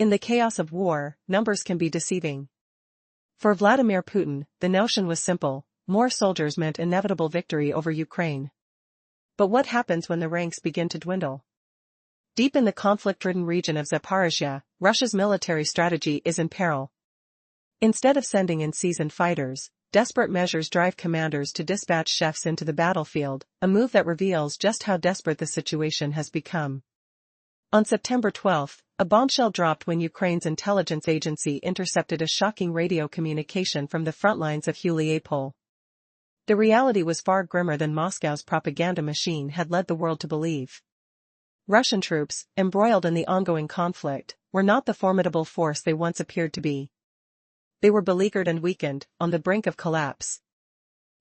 In the chaos of war, numbers can be deceiving. For Vladimir Putin, the notion was simple: more soldiers meant inevitable victory over Ukraine. But what happens when the ranks begin to dwindle? Deep in the conflict-ridden region of Zaporizhia, Russia's military strategy is in peril. Instead of sending in seasoned fighters, desperate measures drive commanders to dispatch chefs into the battlefield, a move that reveals just how desperate the situation has become. On September 12, a bombshell dropped when Ukraine's intelligence agency intercepted a shocking radio communication from the front lines of Huliapol. The reality was far grimmer than Moscow's propaganda machine had led the world to believe. Russian troops, embroiled in the ongoing conflict, were not the formidable force they once appeared to be. They were beleaguered and weakened, on the brink of collapse.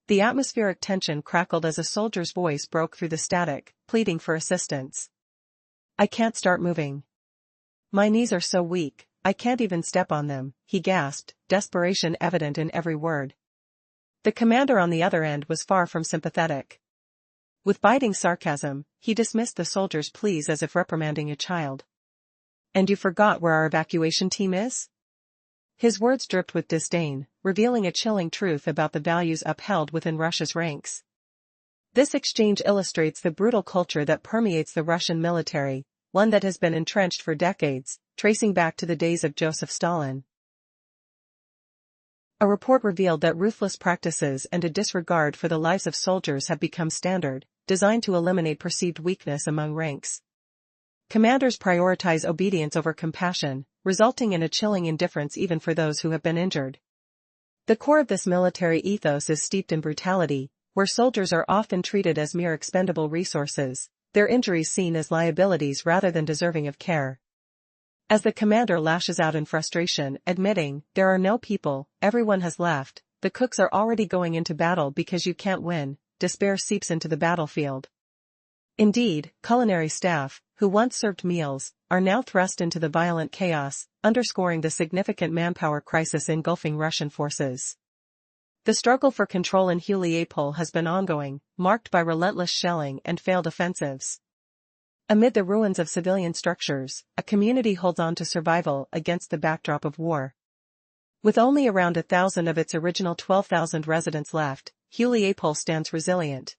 The atmospheric tension crackled as a soldier's voice broke through the static, pleading for assistance. "I can't start moving. My knees are so weak, I can't even step on them," he gasped, desperation evident in every word. The commander on the other end was far from sympathetic. With biting sarcasm, he dismissed the soldier's pleas as if reprimanding a child. "And you forgot where our evacuation team is?" His words dripped with disdain, revealing a chilling truth about the values upheld within Russia's ranks. This exchange illustrates the brutal culture that permeates the Russian military, one that has been entrenched for decades, tracing back to the days of Joseph Stalin. A report revealed that ruthless practices and a disregard for the lives of soldiers have become standard, designed to eliminate perceived weakness among ranks. Commanders prioritize obedience over compassion, resulting in a chilling indifference even for those who have been injured. The core of this military ethos is steeped in brutality, where soldiers are often treated as mere expendable resources, their injuries seen as liabilities rather than deserving of care. As the commander lashes out in frustration, admitting, "There are no people, everyone has left, the cooks are already going into battle because you can't win," despair seeps into the battlefield. Indeed, culinary staff, who once served meals, are now thrust into the violent chaos, underscoring the significant manpower crisis engulfing Russian forces. The struggle for control in Huliapol has been ongoing, marked by relentless shelling and failed offensives. Amid the ruins of civilian structures, a community holds on to survival against the backdrop of war. With only around 1,000 of its original 12,000 residents left, Huliapol stands resilient.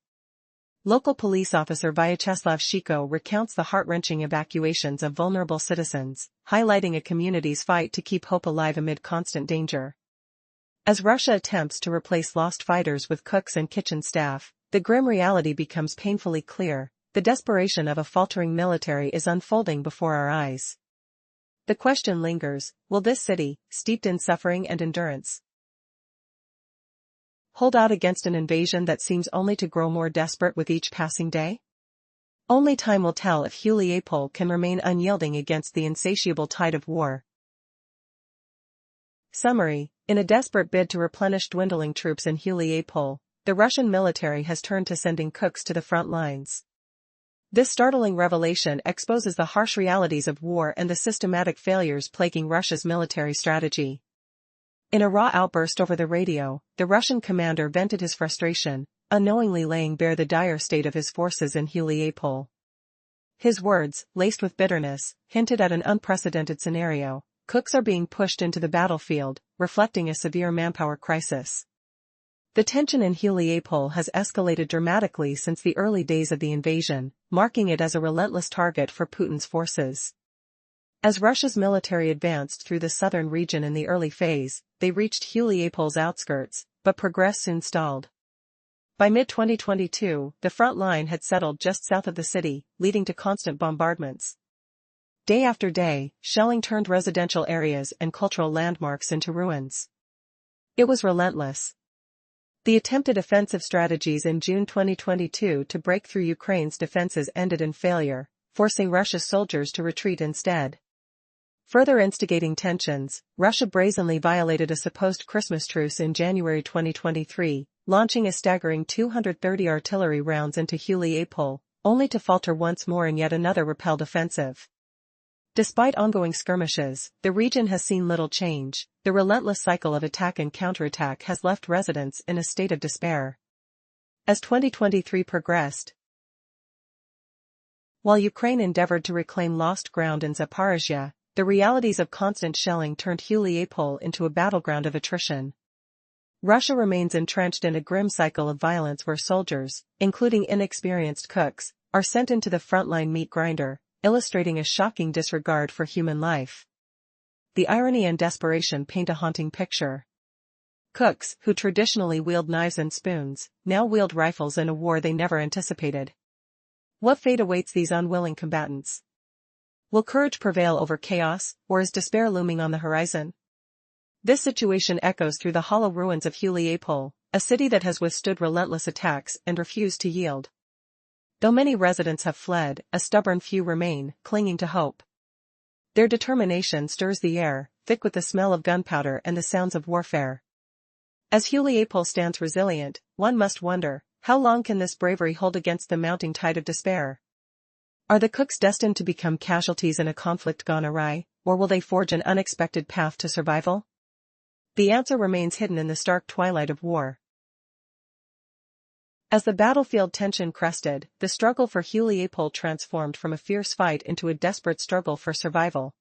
Local police officer Vyacheslav Shiko recounts the heart-wrenching evacuations of vulnerable citizens, highlighting a community's fight to keep hope alive amid constant danger. As Russia attempts to replace lost fighters with cooks and kitchen staff, the grim reality becomes painfully clear: the desperation of a faltering military is unfolding before our eyes. The question lingers: will this city, steeped in suffering and endurance, hold out against an invasion that seems only to grow more desperate with each passing day? Only time will tell if Huliapol can remain unyielding against the insatiable tide of war. Summary: in a desperate bid to replenish dwindling troops in Huliapol, the Russian military has turned to sending cooks to the front lines. This startling revelation exposes the harsh realities of war and the systematic failures plaguing Russia's military strategy. In a raw outburst over the radio, the Russian commander vented his frustration, unknowingly laying bare the dire state of his forces in Huliapol. His words, laced with bitterness, hinted at an unprecedented scenario: cooks are being pushed into the battlefield, reflecting a severe manpower crisis. The tension in Huliapol has escalated dramatically since the early days of the invasion, marking it as a relentless target for Putin's forces. As Russia's military advanced through the southern region in the early phase, they reached Huliapol's outskirts, but progress soon stalled. By mid-2022, the front line had settled just south of the city, leading to constant bombardments. Day after day, shelling turned residential areas and cultural landmarks into ruins. It was relentless. The attempted offensive strategies in June 2022 to break through Ukraine's defenses ended in failure, forcing Russia's soldiers to retreat instead. Further instigating tensions, Russia brazenly violated a supposed Christmas truce in January 2023, launching a staggering 230 artillery rounds into Huliapol, only to falter once more in yet another repelled offensive. Despite ongoing skirmishes, the region has seen little change. The relentless cycle of attack and counterattack has left residents in a state of despair. As 2023 progressed, while Ukraine endeavored to reclaim lost ground in Zaporizhia, the realities of constant shelling turned Huliapol into a battleground of attrition. Russia remains entrenched in a grim cycle of violence where soldiers, including inexperienced cooks, are sent into the frontline meat grinder, illustrating a shocking disregard for human life. The irony and desperation paint a haunting picture. Cooks, who traditionally wield knives and spoons, now wield rifles in a war they never anticipated. What fate awaits these unwilling combatants? Will courage prevail over chaos, or is despair looming on the horizon? This situation echoes through the hollow ruins of Huliapol, a city that has withstood relentless attacks and refused to yield. Though many residents have fled, a stubborn few remain, clinging to hope. Their determination stirs the air, thick with the smell of gunpowder and the sounds of warfare. As Huliapol stands resilient, one must wonder, how long can this bravery hold against the mounting tide of despair? Are the cooks destined to become casualties in a conflict gone awry, or will they forge an unexpected path to survival? The answer remains hidden in the stark twilight of war. As the battlefield tension crested, the struggle for Huliapol transformed from a fierce fight into a desperate struggle for survival.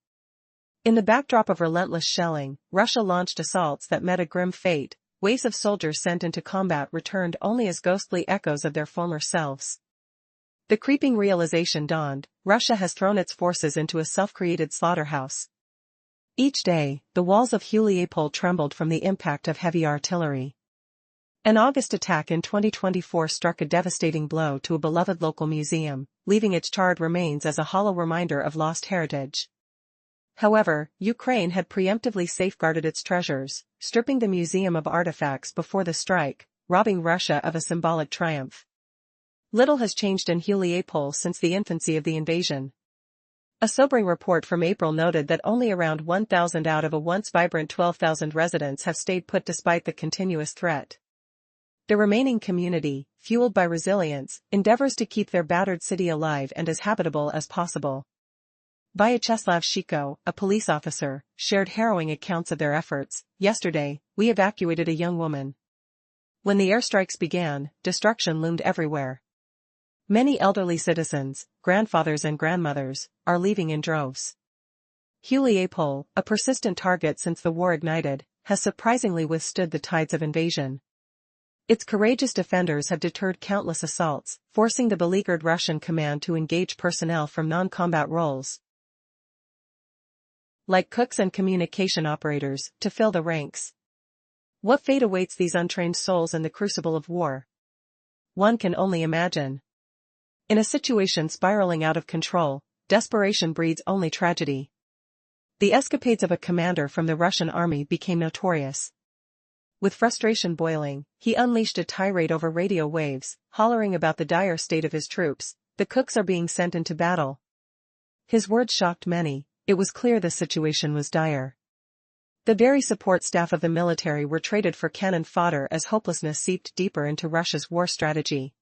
In the backdrop of relentless shelling, Russia launched assaults that met a grim fate. Waves of soldiers sent into combat returned only as ghostly echoes of their former selves. The creeping realization dawned: Russia has thrown its forces into a self-created slaughterhouse. Each day, the walls of Huliapol trembled from the impact of heavy artillery. An August attack in 2024 struck a devastating blow to a beloved local museum, leaving its charred remains as a hollow reminder of lost heritage. However, Ukraine had preemptively safeguarded its treasures, stripping the museum of artifacts before the strike, robbing Russia of a symbolic triumph. Little has changed in Huliapol since the infancy of the invasion. A sobering report from April noted that only around 1,000 out of a once vibrant 12,000 residents have stayed put despite the continuous threat. The remaining community, fueled by resilience, endeavors to keep their battered city alive and as habitable as possible. Vyacheslav Shiko, a police officer, shared harrowing accounts of their efforts. "Yesterday, we evacuated a young woman. When the airstrikes began, destruction loomed everywhere. Many elderly citizens, grandfathers and grandmothers, are leaving in droves." Huliapol, a persistent target since the war ignited, has surprisingly withstood the tides of invasion. Its courageous defenders have deterred countless assaults, forcing the beleaguered Russian command to engage personnel from non-combat roles, like cooks and communication operators, to fill the ranks. What fate awaits these untrained souls in the crucible of war? One can only imagine. In a situation spiraling out of control, desperation breeds only tragedy. The escapades of a commander from the Russian army became notorious. With frustration boiling, he unleashed a tirade over radio waves, hollering about the dire state of his troops. "The cooks are being sent into battle." His words shocked many. It was clear the situation was dire. The very support staff of the military were traded for cannon fodder as hopelessness seeped deeper into Russia's war strategy.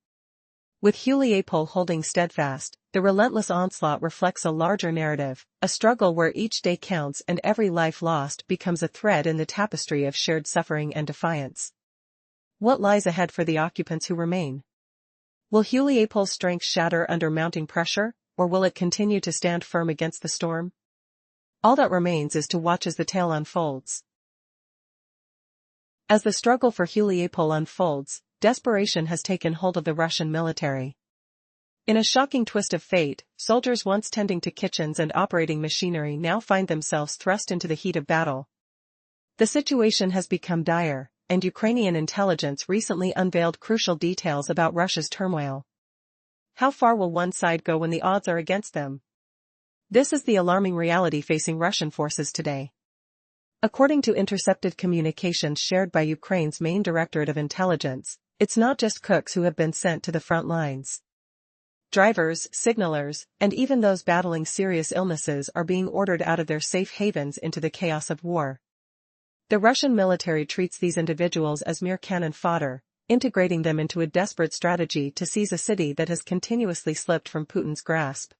With Huliapol holding steadfast, the relentless onslaught reflects a larger narrative, a struggle where each day counts and every life lost becomes a thread in the tapestry of shared suffering and defiance. What lies ahead for the occupants who remain? Will Huliapol's strength shatter under mounting pressure, or will it continue to stand firm against the storm? All that remains is to watch as the tale unfolds. As the struggle for Huliapol unfolds, desperation has taken hold of the Russian military. In a shocking twist of fate, soldiers once tending to kitchens and operating machinery now find themselves thrust into the heat of battle. The situation has become dire, and Ukrainian intelligence recently unveiled crucial details about Russia's turmoil. How far will one side go when the odds are against them? This is the alarming reality facing Russian forces today. According to intercepted communications shared by Ukraine's main Directorate of Intelligence, it's not just cooks who have been sent to the front lines. Drivers, signalers, and even those battling serious illnesses are being ordered out of their safe havens into the chaos of war. The Russian military treats these individuals as mere cannon fodder, integrating them into a desperate strategy to seize a city that has continuously slipped from Putin's grasp.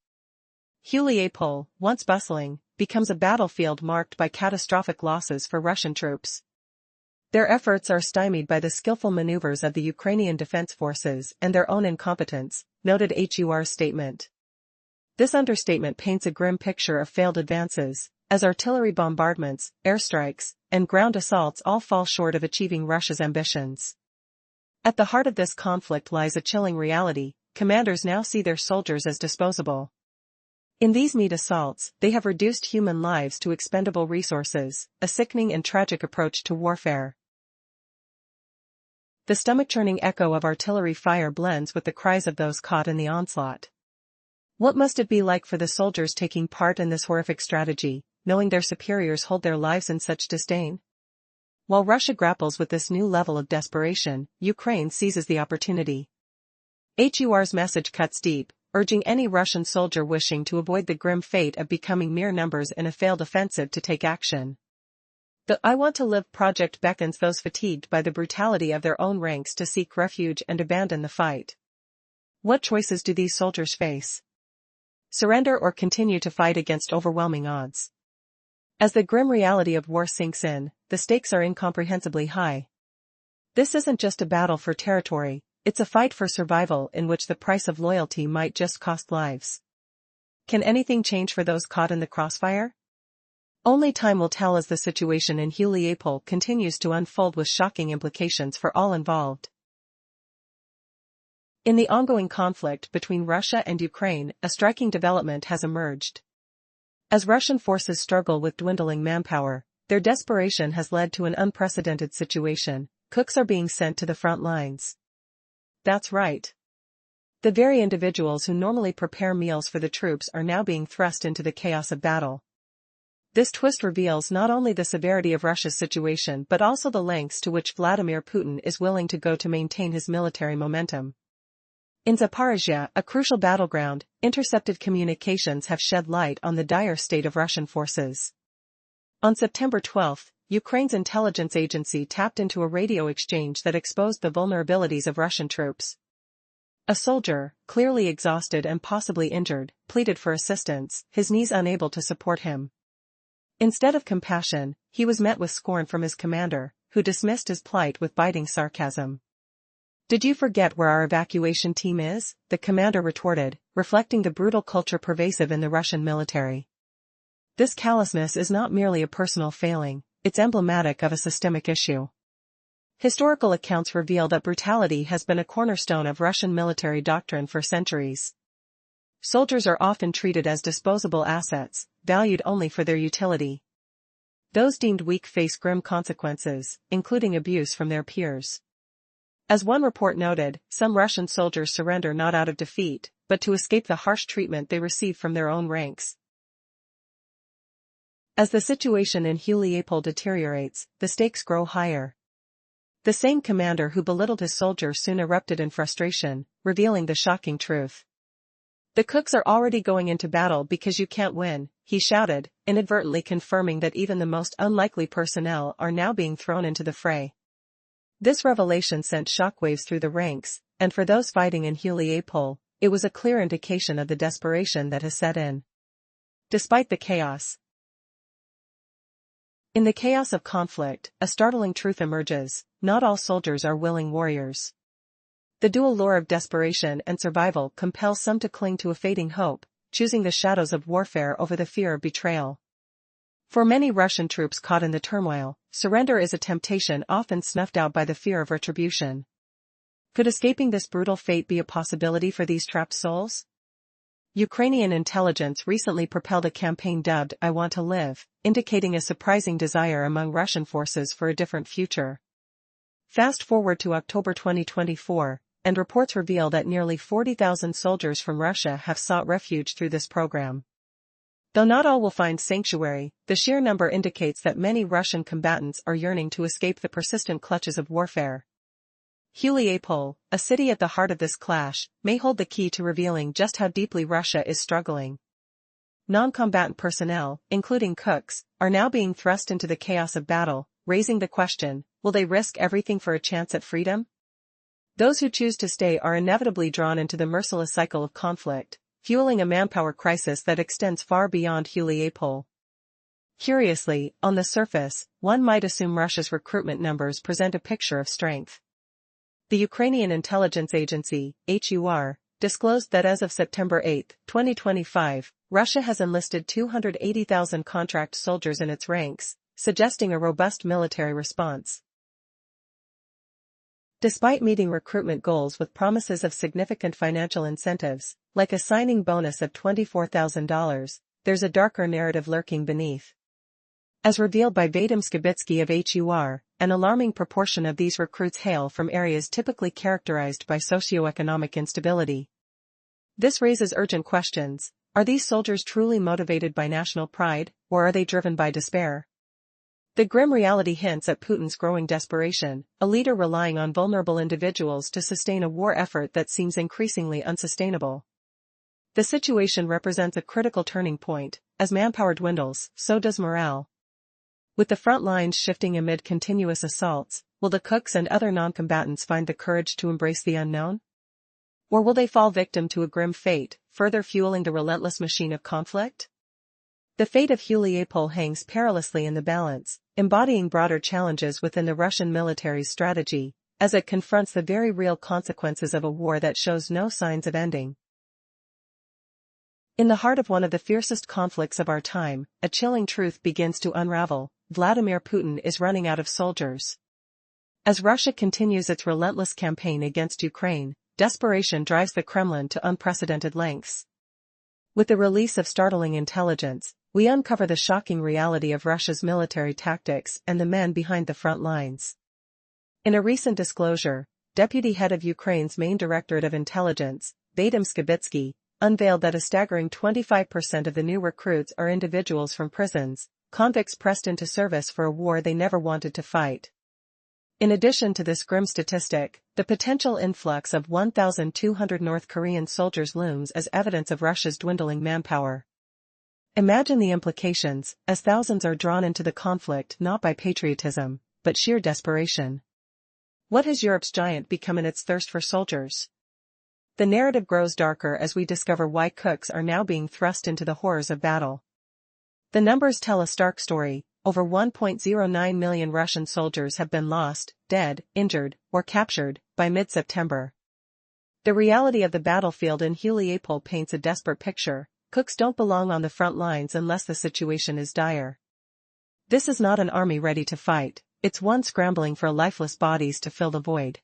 Huliapol, once bustling, becomes a battlefield marked by catastrophic losses for Russian troops. Their efforts are stymied by the skillful maneuvers of the Ukrainian defense forces and their own incompetence, noted HUR's statement. This understatement paints a grim picture of failed advances, as artillery bombardments, airstrikes, and ground assaults all fall short of achieving Russia's ambitions. At the heart of this conflict lies a chilling reality: commanders now see their soldiers as disposable. In these meat assaults, they have reduced human lives to expendable resources, a sickening and tragic approach to warfare. The stomach-churning echo of artillery fire blends with the cries of those caught in the onslaught. What must it be like for the soldiers taking part in this horrific strategy, knowing their superiors hold their lives in such disdain? While Russia grapples with this new level of desperation, Ukraine seizes the opportunity. HUR's message cuts deep, urging any Russian soldier wishing to avoid the grim fate of becoming mere numbers in a failed offensive to take action. The I Want to Live project beckons those fatigued by the brutality of their own ranks to seek refuge and abandon the fight. What choices do these soldiers face? Surrender or continue to fight against overwhelming odds? As the grim reality of war sinks in, the stakes are incomprehensibly high. This isn't just a battle for territory, it's a fight for survival in which the price of loyalty might just cost lives. Can anything change for those caught in the crossfire? Only time will tell as the situation in Huliapol continues to unfold with shocking implications for all involved. In the ongoing conflict between Russia and Ukraine, a striking development has emerged. As Russian forces struggle with dwindling manpower, their desperation has led to an unprecedented situation: cooks are being sent to the front lines. That's right. The very individuals who normally prepare meals for the troops are now being thrust into the chaos of battle. This twist reveals not only the severity of Russia's situation but also the lengths to which Vladimir Putin is willing to go to maintain his military momentum. In Zaporizhia, a crucial battleground, intercepted communications have shed light on the dire state of Russian forces. On September 12, Ukraine's intelligence agency tapped into a radio exchange that exposed the vulnerabilities of Russian troops. A soldier, clearly exhausted and possibly injured, pleaded for assistance, his knees unable to support him. Instead of compassion, he was met with scorn from his commander, who dismissed his plight with biting sarcasm. "Did you forget where our evacuation team is?" the commander retorted, reflecting the brutal culture pervasive in the Russian military. This callousness is not merely a personal failing, it's emblematic of a systemic issue. Historical accounts reveal that brutality has been a cornerstone of Russian military doctrine for centuries. Soldiers are often treated as disposable assets, valued only for their utility. Those deemed weak face grim consequences, including abuse from their peers. As one report noted, some Russian soldiers surrender not out of defeat, but to escape the harsh treatment they receive from their own ranks. As the situation in Huliapol deteriorates, the stakes grow higher. The same commander who belittled his soldiers soon erupted in frustration, revealing the shocking truth. "The cooks are already going into battle because you can't win," he shouted, inadvertently confirming that even the most unlikely personnel are now being thrown into the fray. This revelation sent shockwaves through the ranks, and for those fighting in Huliapol, it was a clear indication of the desperation that has set in. Despite the chaos. In the chaos of conflict, a startling truth emerges: not all soldiers are willing warriors. The dual lure of desperation and survival compels some to cling to a fading hope, choosing the shadows of warfare over the fear of betrayal. For many Russian troops caught in the turmoil, surrender is a temptation often snuffed out by the fear of retribution. Could escaping this brutal fate be a possibility for these trapped souls? Ukrainian intelligence recently propelled a campaign dubbed "I Want to Live," indicating a surprising desire among Russian forces for a different future. Fast forward to October 2024, and reports reveal that nearly 40,000 soldiers from Russia have sought refuge through this program. Though not all will find sanctuary, the sheer number indicates that many Russian combatants are yearning to escape the persistent clutches of warfare. Huliapol, a city at the heart of this clash, may hold the key to revealing just how deeply Russia is struggling. Non-combatant personnel, including cooks, are now being thrust into the chaos of battle, raising the question: will they risk everything for a chance at freedom? Those who choose to stay are inevitably drawn into the merciless cycle of conflict, fueling a manpower crisis that extends far beyond Huliapol. Curiously, on the surface, one might assume Russia's recruitment numbers present a picture of strength. The Ukrainian intelligence agency, HUR, disclosed that as of September 8, 2025, Russia has enlisted 280,000 contract soldiers in its ranks, suggesting a robust military response. Despite meeting recruitment goals with promises of significant financial incentives, like a signing bonus of $24,000, there's a darker narrative lurking beneath. As revealed by Vadim Skibitsky of HUR, an alarming proportion of these recruits hail from areas typically characterized by socioeconomic instability. This raises urgent questions. Are these soldiers truly motivated by national pride, or are they driven by despair? The grim reality hints at Putin's growing desperation, a leader relying on vulnerable individuals to sustain a war effort that seems increasingly unsustainable. The situation represents a critical turning point. As manpower dwindles, so does morale. With the front lines shifting amid continuous assaults, will the cooks and other non-combatants find the courage to embrace the unknown? Or will they fall victim to a grim fate, further fueling the relentless machine of conflict? The fate of Huliapol hangs perilously in the balance, embodying broader challenges within the Russian military's strategy, as it confronts the very real consequences of a war that shows no signs of ending. In the heart of one of the fiercest conflicts of our time, a chilling truth begins to unravel. Vladimir Putin is running out of soldiers. As Russia continues its relentless campaign against Ukraine, desperation drives the Kremlin to unprecedented lengths. With the release of startling intelligence, we uncover the shocking reality of Russia's military tactics and the men behind the front lines. In a recent disclosure, Deputy Head of Ukraine's main Directorate of Intelligence, Vadim Skibitsky, unveiled that a staggering 25% of the new recruits are individuals from prisons, convicts pressed into service for a war they never wanted to fight. In addition to this grim statistic, the potential influx of 1,200 North Korean soldiers looms as evidence of Russia's dwindling manpower. Imagine the implications, as thousands are drawn into the conflict not by patriotism, but sheer desperation. What has Europe's giant become in its thirst for soldiers? The narrative grows darker as we discover why cooks are now being thrust into the horrors of battle. The numbers tell a stark story. Over 1.09 million Russian soldiers have been lost, dead, injured, or captured, by mid-September. The reality of the battlefield in Huliapol paints a desperate picture. Cooks don't belong on the front lines unless the situation is dire. This is not an army ready to fight, it's one scrambling for lifeless bodies to fill the void.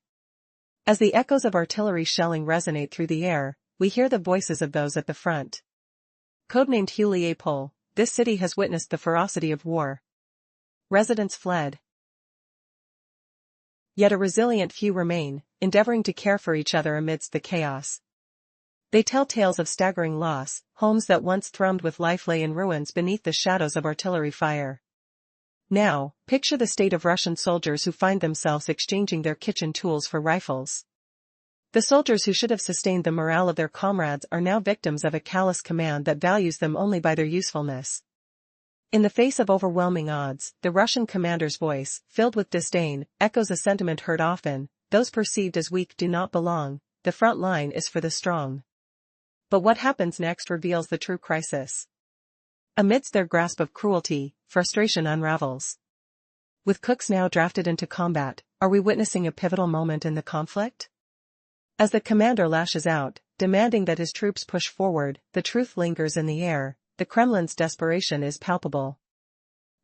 As the echoes of artillery shelling resonate through the air, we hear the voices of those at the front. Codenamed Huliapol, this city has witnessed the ferocity of war. Residents fled. Yet a resilient few remain, endeavoring to care for each other amidst the chaos. They tell tales of staggering loss. Homes that once thrummed with life lay in ruins beneath the shadows of artillery fire. Now, picture the state of Russian soldiers who find themselves exchanging their kitchen tools for rifles. The soldiers who should have sustained the morale of their comrades are now victims of a callous command that values them only by their usefulness. In the face of overwhelming odds, the Russian commander's voice, filled with disdain, echoes a sentiment heard often: those perceived as weak do not belong, the front line is for the strong. But what happens next reveals the true crisis. Amidst their grasp of cruelty, frustration unravels. With cooks now drafted into combat, are we witnessing a pivotal moment in the conflict? As the commander lashes out, demanding that his troops push forward, the truth lingers in the air. The Kremlin's desperation is palpable.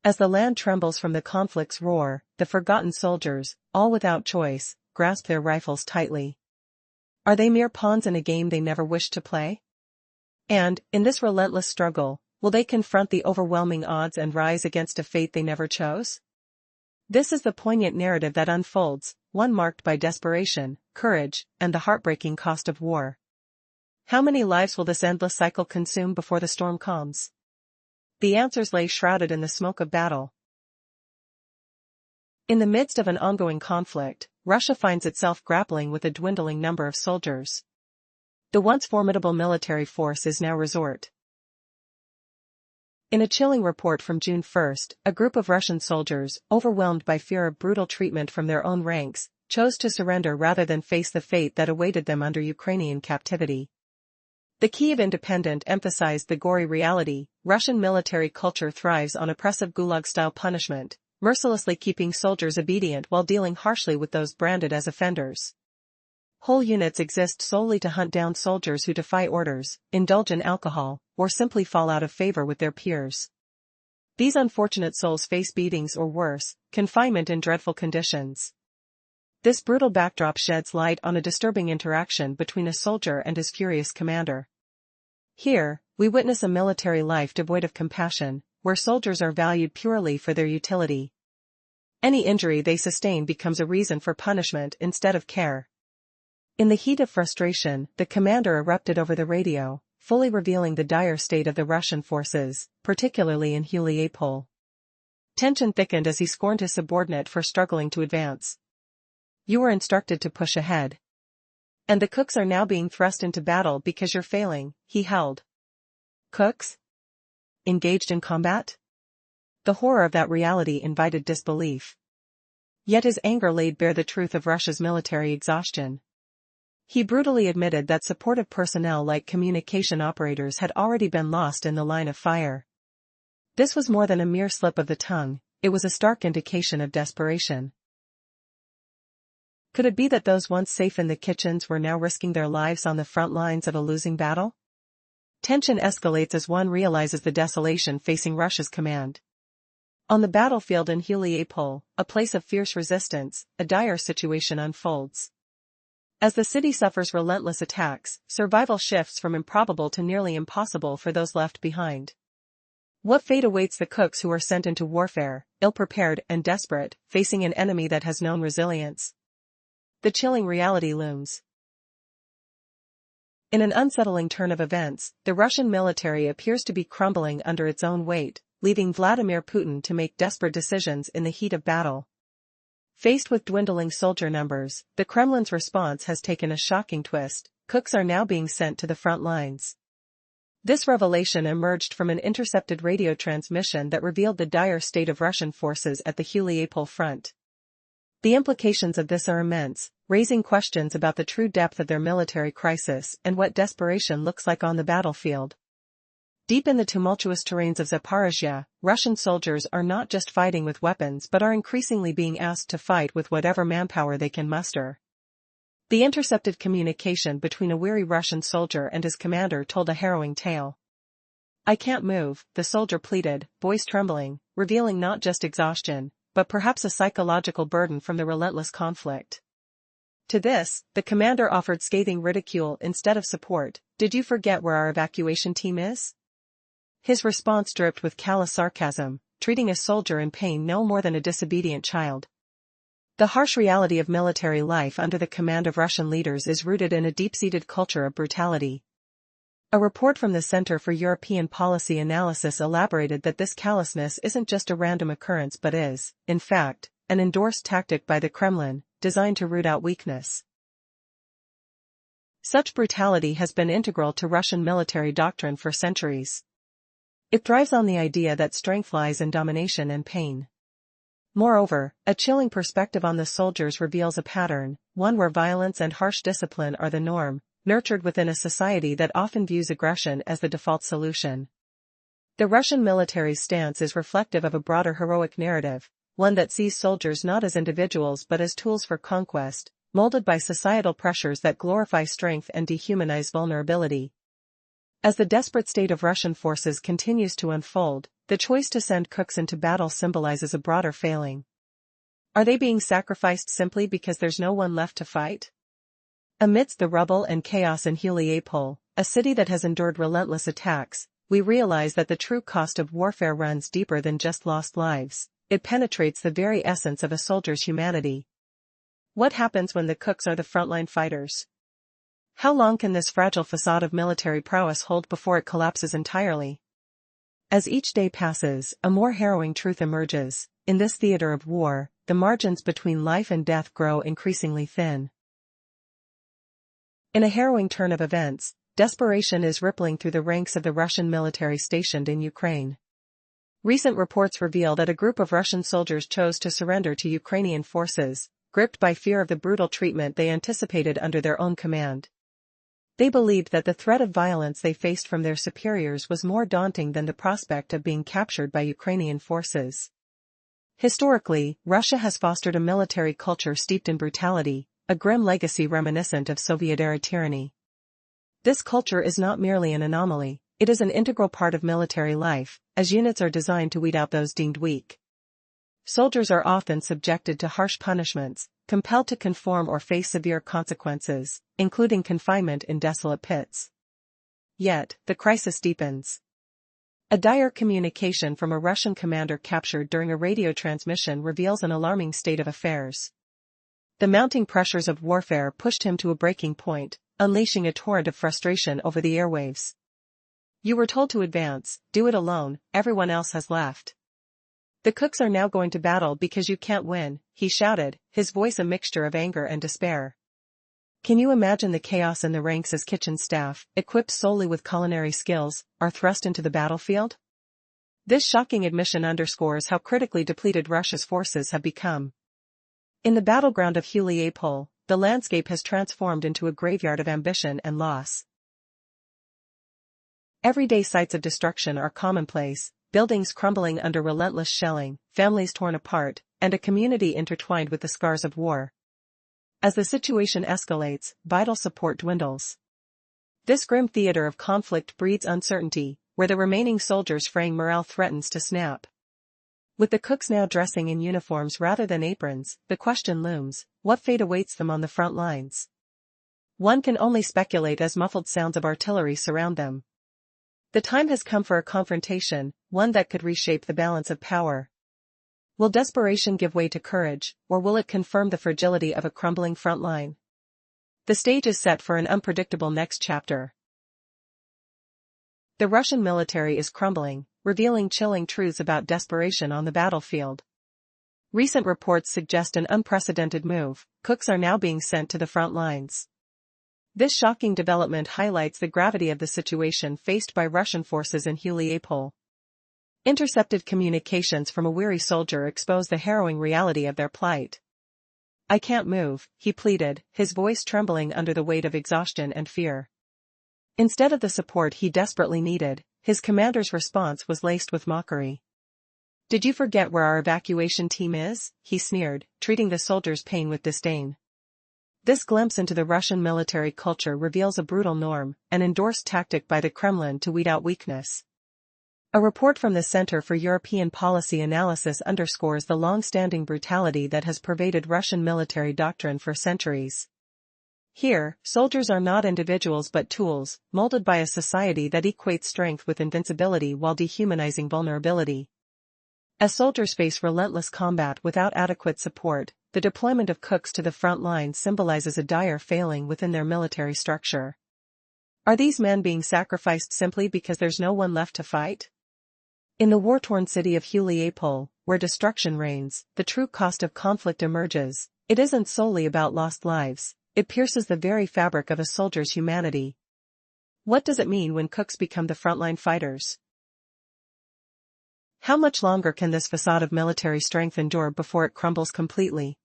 As the land trembles from the conflict's roar, the forgotten soldiers, all without choice, grasp their rifles tightly. Are they mere pawns in a game they never wished to play? And, in this relentless struggle, will they confront the overwhelming odds and rise against a fate they never chose? This is the poignant narrative that unfolds, one marked by desperation, courage, and the heartbreaking cost of war. How many lives will this endless cycle consume before the storm calms? The answers lay shrouded in the smoke of battle. In the midst of an ongoing conflict, Russia finds itself grappling with a dwindling number of soldiers. The once formidable military force is now resort. In a chilling report from June 1, a group of Russian soldiers, overwhelmed by fear of brutal treatment from their own ranks, chose to surrender rather than face the fate that awaited them under Ukrainian captivity. The Kyiv Independent emphasized the gory reality: Russian military culture thrives on oppressive gulag-style punishment, mercilessly keeping soldiers obedient while dealing harshly with those branded as offenders. Whole units exist solely to hunt down soldiers who defy orders, indulge in alcohol, or simply fall out of favor with their peers. These unfortunate souls face beatings or worse, confinement in dreadful conditions. This brutal backdrop sheds light on a disturbing interaction between a soldier and his furious commander. Here, we witness a military life devoid of compassion, where soldiers are valued purely for their utility. Any injury they sustain becomes a reason for punishment instead of care. In the heat of frustration, the commander erupted over the radio, fully revealing the dire state of the Russian forces, particularly in Huliapol. Tension thickened as he scorned his subordinate for struggling to advance. "You were instructed to push ahead. And the cooks are now being thrust into battle because you're failing," he held. Cooks? Engaged in combat? The horror of that reality invited disbelief. Yet his anger laid bare the truth of Russia's military exhaustion. He brutally admitted that supportive personnel like communication operators had already been lost in the line of fire. This was more than a mere slip of the tongue, it was a stark indication of desperation. Could it be that those once safe in the kitchens were now risking their lives on the front lines of a losing battle? Tension escalates as one realizes the desolation facing Russia's command. On the battlefield in Huliapol, a place of fierce resistance, a dire situation unfolds. As the city suffers relentless attacks, survival shifts from improbable to nearly impossible for those left behind. What fate awaits the cooks who are sent into warfare, ill-prepared and desperate, facing an enemy that has known resilience? The chilling reality looms. In an unsettling turn of events, the Russian military appears to be crumbling under its own weight, leaving Vladimir Putin to make desperate decisions in the heat of battle. Faced with dwindling soldier numbers, the Kremlin's response has taken a shocking twist. Cooks are now being sent to the front lines. This revelation emerged from an intercepted radio transmission that revealed the dire state of Russian forces at the Huliapol front. The implications of this are immense, raising questions about the true depth of their military crisis and what desperation looks like on the battlefield. Deep in the tumultuous terrains of Zaporizhia, Russian soldiers are not just fighting with weapons but are increasingly being asked to fight with whatever manpower they can muster. The intercepted communication between a weary Russian soldier and his commander told a harrowing tale. "I can't move," the soldier pleaded, voice trembling, revealing not just exhaustion, but perhaps a psychological burden from the relentless conflict. To this, the commander offered scathing ridicule instead of support. "Did you forget where our evacuation team is?" His response dripped with callous sarcasm, treating a soldier in pain no more than a disobedient child. The harsh reality of military life under the command of Russian leaders is rooted in a deep-seated culture of brutality. A report from the Center for European Policy Analysis elaborated that this callousness isn't just a random occurrence but is, in fact, an endorsed tactic by the Kremlin, designed to root out weakness. Such brutality has been integral to Russian military doctrine for centuries. It thrives on the idea that strength lies in domination and pain. Moreover, a chilling perspective on the soldiers reveals a pattern, one where violence and harsh discipline are the norm, nurtured within a society that often views aggression as the default solution. The Russian military's stance is reflective of a broader heroic narrative, one that sees soldiers not as individuals but as tools for conquest, molded by societal pressures that glorify strength and dehumanize vulnerability. As the desperate state of Russian forces continues to unfold, the choice to send cooks into battle symbolizes a broader failing. Are they being sacrificed simply because there's no one left to fight? Amidst the rubble and chaos in Huliapol, a city that has endured relentless attacks, we realize that the true cost of warfare runs deeper than just lost lives. It penetrates the very essence of a soldier's humanity. What happens when the cooks are the frontline fighters? How long can this fragile facade of military prowess hold before it collapses entirely? As each day passes, a more harrowing truth emerges. In this theater of war, the margins between life and death grow increasingly thin. In a harrowing turn of events, desperation is rippling through the ranks of the Russian military stationed in Ukraine. Recent reports reveal that a group of Russian soldiers chose to surrender to Ukrainian forces, gripped by fear of the brutal treatment they anticipated under their own command. They believed that the threat of violence they faced from their superiors was more daunting than the prospect of being captured by Ukrainian forces. Historically, Russia has fostered a military culture steeped in brutality, a grim legacy reminiscent of Soviet-era tyranny. This culture is not merely an anomaly, it is an integral part of military life, as units are designed to weed out those deemed weak. Soldiers are often subjected to harsh punishments, compelled to conform or face severe consequences, including confinement in desolate pits. Yet, the crisis deepens. A dire communication from a Russian commander captured during a radio transmission reveals an alarming state of affairs. The mounting pressures of warfare pushed him to a breaking point, unleashing a torrent of frustration over the airwaves. "You were told to advance, do it alone, everyone else has left. The cooks are now going to battle because you can't win," he shouted, his voice a mixture of anger and despair. Can you imagine the chaos in the ranks as kitchen staff, equipped solely with culinary skills, are thrust into the battlefield? This shocking admission underscores how critically depleted Russia's forces have become. In the battleground of Huliapol, the landscape has transformed into a graveyard of ambition and loss. Everyday sights of destruction are commonplace, buildings crumbling under relentless shelling, families torn apart, and a community intertwined with the scars of war. As the situation escalates, vital support dwindles. This grim theater of conflict breeds uncertainty, where the remaining soldiers' fraying morale threatens to snap. With the cooks now dressing in uniforms rather than aprons, the question looms, what fate awaits them on the front lines? One can only speculate as muffled sounds of artillery surround them. The time has come for a confrontation, one that could reshape the balance of power. Will desperation give way to courage, or will it confirm the fragility of a crumbling front line? The stage is set for an unpredictable next chapter. The Russian military is crumbling, revealing chilling truths about desperation on the battlefield. Recent reports suggest an unprecedented move: cooks are now being sent to the front lines. This shocking development highlights the gravity of the situation faced by Russian forces in Huliapol. Intercepted communications from a weary soldier expose the harrowing reality of their plight. "I can't move," he pleaded, his voice trembling under the weight of exhaustion and fear. Instead of the support he desperately needed, his commander's response was laced with mockery. "Did you forget where our evacuation team is?" he sneered, treating the soldier's pain with disdain. This glimpse into the Russian military culture reveals a brutal norm, an endorsed tactic by the Kremlin to weed out weakness. A report from the Center for European Policy Analysis underscores the long-standing brutality that has pervaded Russian military doctrine for centuries. Here, soldiers are not individuals but tools, molded by a society that equates strength with invincibility while dehumanizing vulnerability. As soldiers face relentless combat without adequate support, the deployment of cooks to the front line symbolizes a dire failing within their military structure. Are these men being sacrificed simply because there's no one left to fight? In the war-torn city of Huliapol, where destruction reigns, the true cost of conflict emerges. It isn't solely about lost lives, it pierces the very fabric of a soldier's humanity. What does it mean when cooks become the frontline fighters? How much longer can this facade of military strength endure before it crumbles completely?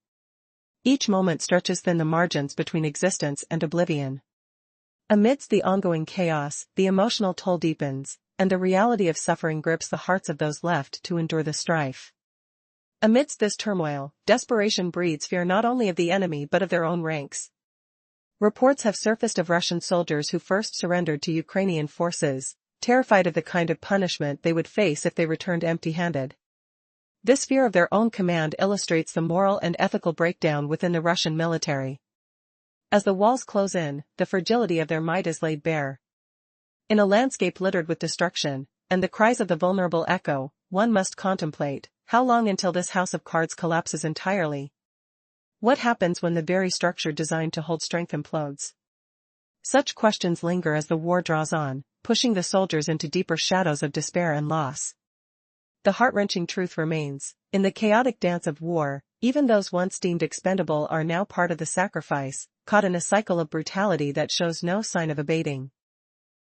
Each moment stretches thin the margins between existence and oblivion. Amidst the ongoing chaos, the emotional toll deepens, and the reality of suffering grips the hearts of those left to endure the strife. Amidst this turmoil, desperation breeds fear not only of the enemy but of their own ranks. Reports have surfaced of Russian soldiers who first surrendered to Ukrainian forces, terrified of the kind of punishment they would face if they returned empty-handed. This fear of their own command illustrates the moral and ethical breakdown within the Russian military. As the walls close in, the fragility of their might is laid bare. In a landscape littered with destruction, and the cries of the vulnerable echo, one must contemplate, how long until this house of cards collapses entirely? What happens when the very structure designed to hold strength implodes? Such questions linger as the war draws on, pushing the soldiers into deeper shadows of despair and loss. The heart-wrenching truth remains: in the chaotic dance of war, even those once deemed expendable are now part of the sacrifice, caught in a cycle of brutality that shows no sign of abating.